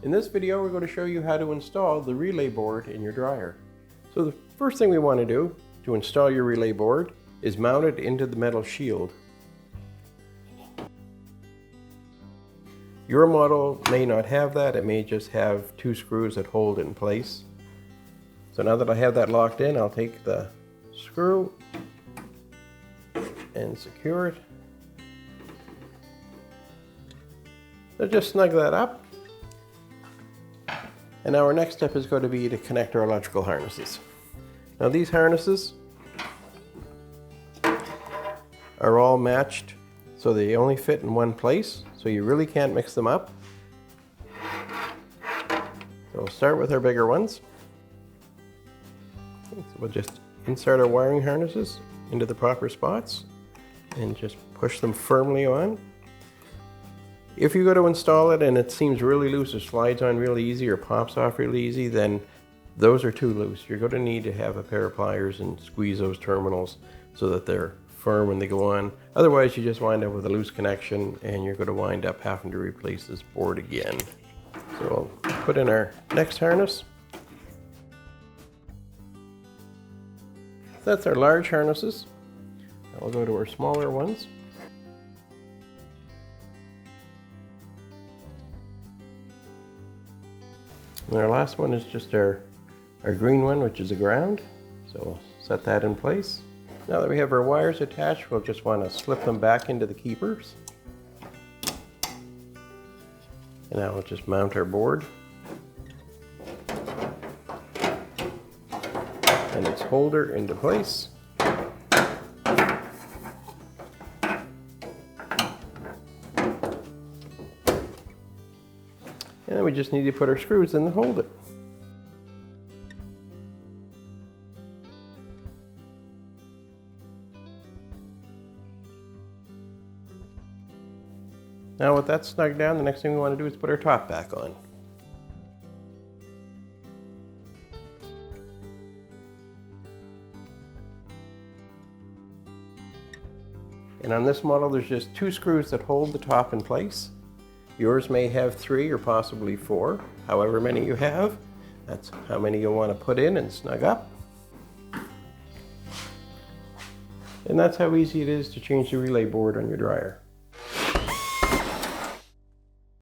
In this video, we're going to show you how to install the relay board in your dryer. So the first thing we want to do to install your relay board is mount it into the metal shield. Your model may not have that. It may just have two screws that hold it in place. So now that I have that locked in, I'll take the screw and secure it. So just snug that up. And now our next step is going to be to connect our electrical harnesses. Now these harnesses are all matched so they only fit in one place, so you really can't mix them up. So we'll start with our bigger ones. So we'll just insert our wiring harnesses into the proper spots and just push them firmly on. If you go to install it and it seems really loose or slides on really easy or pops off really easy, then those are too loose. You're going to need to have a pair of pliers and squeeze those terminals so that they're firm when they go on. Otherwise, you just wind up with a loose connection and you're going to wind up having to replace this board again. So we'll put in our next harness. That's our large harnesses. Now we'll go to our smaller ones. And our last one is just our green one, which is a ground. So we'll set that in place. Now that we have our wires attached, we'll just want to slip them back into the keepers. And now we'll just mount our board and its holder into place. And then we just need to put our screws in to hold it. Now with that snug down, the next thing we want to do is put our top back on. And on this model, there's just two screws that hold the top in place. Yours may have 3 or possibly 4, however many you have. That's how many you'll want to put in and snug up. And that's how easy it is to change the relay board on your dryer.